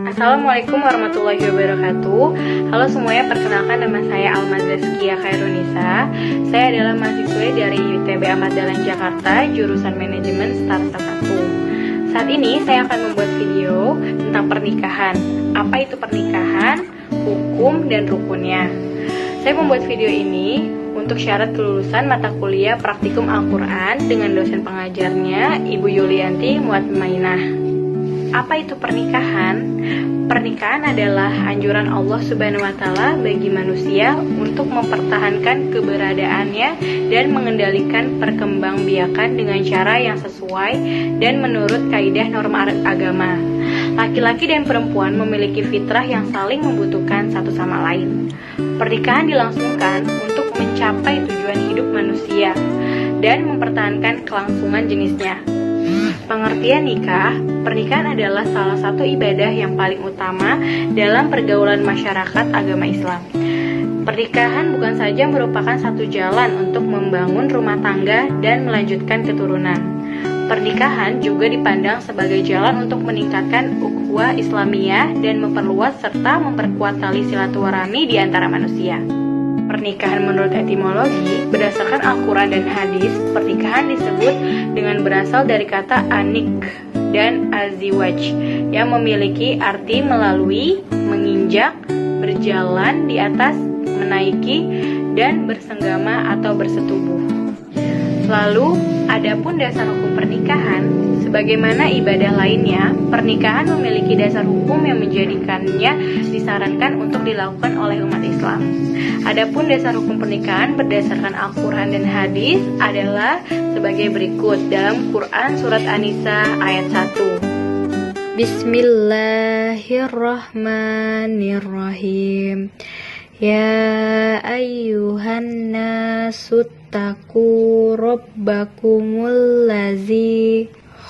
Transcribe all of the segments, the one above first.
Assalamualaikum warahmatullahi wabarakatuh. Halo semuanya, perkenalkan nama saya Alma Zaskia Khairunisa. Saya adalah mahasiswa dari ITB Ahmad Dahlan Jakarta, jurusan Manajemen Startup 1. Saat ini saya akan membuat video tentang pernikahan. Apa itu pernikahan, hukum, dan rukunnya. Saya membuat video ini untuk syarat kelulusan mata kuliah Praktikum Al-Quran dengan dosen pengajarnya Ibu Yulianti Muatmainah. Apa itu pernikahan? Pernikahan adalah anjuran Allah Subhanahu wa Ta'ala bagi manusia untuk mempertahankan keberadaannya dan mengendalikan perkembangbiakan dengan cara yang sesuai dan menurut kaidah norma agama. Laki-laki dan perempuan memiliki fitrah yang saling membutuhkan satu sama lain. Pernikahan dilangsungkan untuk mencapai tujuan hidup manusia dan mempertahankan kelangsungan jenisnya. Pengertian nikah, pernikahan adalah salah satu ibadah yang paling utama dalam pergaulan masyarakat agama Islam. Pernikahan bukan saja merupakan satu jalan untuk membangun rumah tangga dan melanjutkan keturunan. Pernikahan juga dipandang sebagai jalan untuk meningkatkan ukhuwah Islamiyah dan memperluas serta memperkuat tali silaturahmi di antara manusia. Pernikahan menurut etimologi, berdasarkan Al-Quran dan hadis, pernikahan disebut dengan berasal dari kata anik dan aziwaj yang memiliki arti melalui, menginjak, berjalan di atas, menaiki, dan bersenggama atau bersetubuh. Lalu, adapun dasar hukum pernikahan, sebagaimana ibadah lainnya, pernikahan memiliki dasar hukum yang menjadikannya disarankan untuk dilakukan oleh umat Islam. Adapun dasar hukum pernikahan berdasarkan Al-Quran dan hadis adalah sebagai berikut dalam Quran Surat An-Nisa ayat 1. Bismillahirrahmanirrahim. Ya ayyuhan nasu taqu rabbakumul ladzi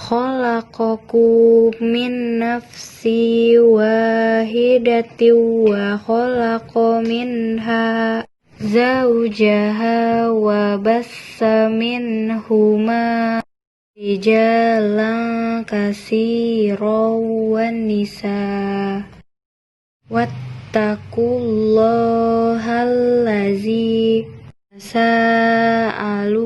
khalaqakum min nafsi wahidatin wa khalaqa minha zawjaha wa bassa minhuma rijalan katsiran wan nisa wattaqullahallazi sa'aluna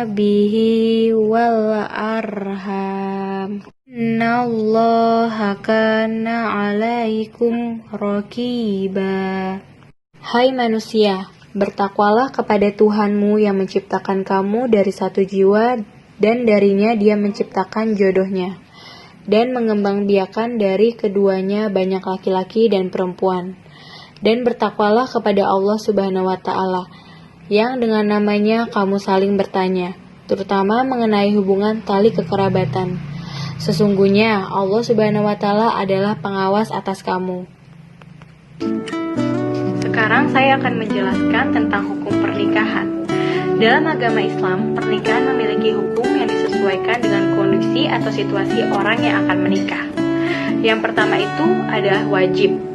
bihi wal arham innallaha kana 'alaikum raqiba. Hai manusia, bertakwalah kepada Tuhanmu yang menciptakan kamu dari satu jiwa dan darinya Dia menciptakan jodohnya dan mengembangbiakan dari keduanya banyak laki-laki dan perempuan. Dan bertakwalah kepada Allah Subhanahu wa Ta'ala yang dengan namanya kamu saling bertanya, terutama mengenai hubungan tali kekerabatan. Sesungguhnya Allah Subhanahu wa Ta'ala adalah pengawas atas kamu. Sekarang saya akan menjelaskan tentang hukum pernikahan. Dalam agama Islam, pernikahan memiliki hukum yang disesuaikan dengan kondisi atau situasi orang yang akan menikah. Yang pertama itu adalah wajib.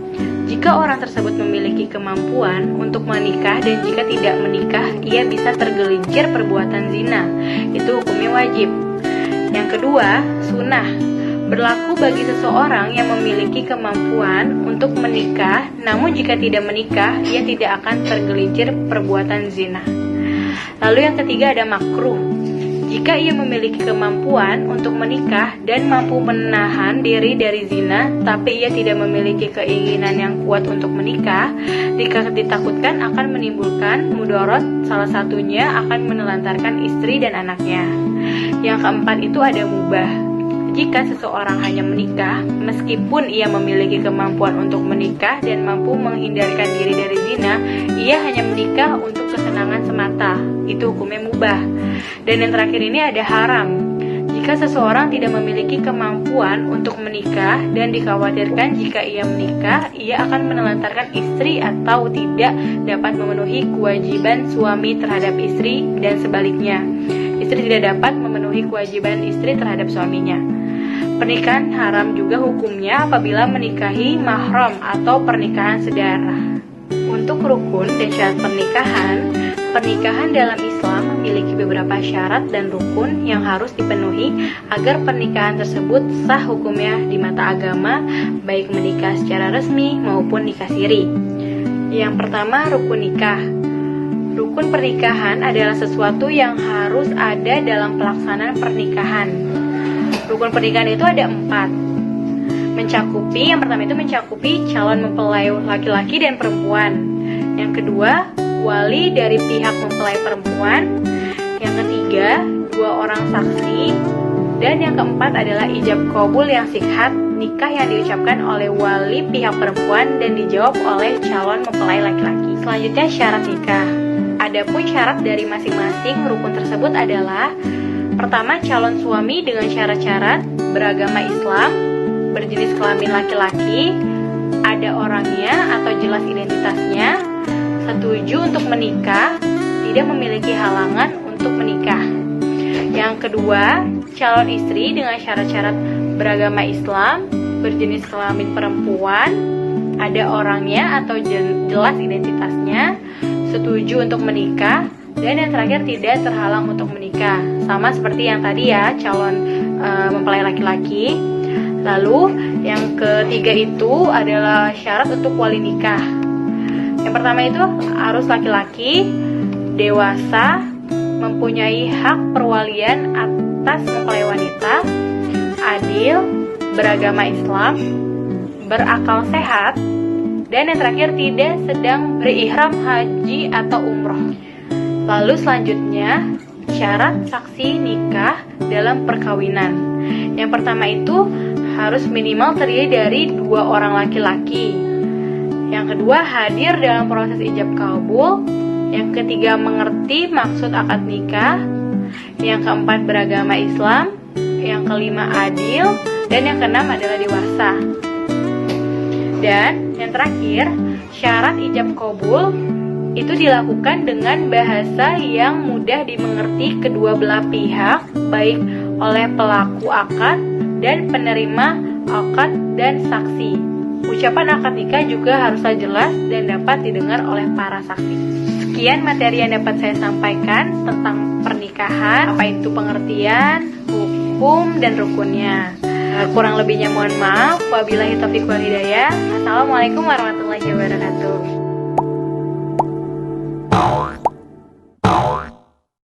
Jika orang tersebut memiliki kemampuan untuk menikah dan jika tidak menikah, ia bisa tergelincir perbuatan zina. Itu hukumnya wajib. Yang kedua, sunnah. Berlaku bagi seseorang yang memiliki kemampuan untuk menikah, namun jika tidak menikah, ia tidak akan tergelincir perbuatan zina. Lalu yang ketiga ada makruh. Jika ia memiliki kemampuan untuk menikah dan mampu menahan diri dari zina, tapi ia tidak memiliki keinginan yang kuat untuk menikah, ditakutkan akan menimbulkan mudarat, salah satunya akan menelantarkan istri dan anaknya. Yang keempat itu ada mubah. Jika seseorang hanya menikah, meskipun ia memiliki kemampuan untuk menikah dan mampu menghindarkan diri dari zina, ia hanya menikah untuk kesenangan semata. Itu hukumnya mubah. Dan yang terakhir ini ada haram. Jika seseorang tidak memiliki kemampuan untuk menikah dan dikhawatirkan jika ia menikah, ia akan menelantarkan istri atau tidak dapat memenuhi kewajiban suami terhadap istri dan sebaliknya. Istri tidak dapat memenuhi kewajiban istri terhadap suaminya. Pernikahan haram juga hukumnya apabila menikahi mahram atau pernikahan sedara. Untuk rukun dan syarat pernikahan dalam Islam memiliki beberapa syarat dan rukun yang harus dipenuhi agar pernikahan tersebut sah hukumnya di mata agama, baik menikah secara resmi maupun nikah siri. Yang pertama, rukun nikah. Rukun pernikahan adalah sesuatu yang harus ada dalam pelaksanaan pernikahan. Rukun pernikahan itu ada 4. Yang pertama itu mencakupi calon mempelai laki-laki dan perempuan. Yang kedua, wali dari pihak mempelai perempuan. Yang ketiga, 2 orang saksi. Dan yang keempat adalah ijab qabul yang sihat, nikah yang diucapkan oleh wali pihak perempuan dan dijawab oleh calon mempelai laki-laki. Selanjutnya, syarat nikah. Adapun syarat dari masing-masing rukun tersebut adalah: pertama, calon suami dengan syarat-syarat beragama Islam, berjenis kelamin laki-laki, ada orangnya atau jelas identitasnya, setuju untuk menikah, tidak memiliki halangan untuk menikah. Yang kedua, calon istri dengan syarat-syarat beragama Islam, berjenis kelamin perempuan, ada orangnya atau jelas identitasnya, setuju untuk menikah, dan yang terakhir tidak terhalang untuk menikah. Sama seperti yang tadi ya, calon mempelai laki-laki. Lalu yang ketiga itu adalah syarat untuk wali nikah. Yang pertama itu harus laki-laki, dewasa, mempunyai hak perwalian atas mempelai wanita, adil, beragama Islam, berakal sehat, dan yang terakhir tidak sedang berihram haji atau umroh. Lalu selanjutnya syarat saksi nikah dalam perkawinan. Yang pertama itu harus minimal terdiri dari 2 orang laki-laki. Yang kedua, hadir dalam proses ijab kabul. Yang ketiga, mengerti maksud akad nikah. Yang keempat, beragama Islam. Yang kelima, adil. Dan yang keenam adalah dewasa. Dan yang terakhir, syarat ijab kabul itu dilakukan dengan bahasa yang mudah dimengerti kedua belah pihak, baik oleh pelaku akad dan penerima akad dan saksi. Ucapan akad nikah juga haruslah jelas dan dapat didengar oleh para saksi. Sekian materi yang dapat saya sampaikan tentang pernikahan, apa itu pengertian, hukum, dan rukunnya. Kurang lebihnya mohon maaf. Wabillahi taufiq wal hidayah. Assalamualaikum warahmatullahi wabarakatuh.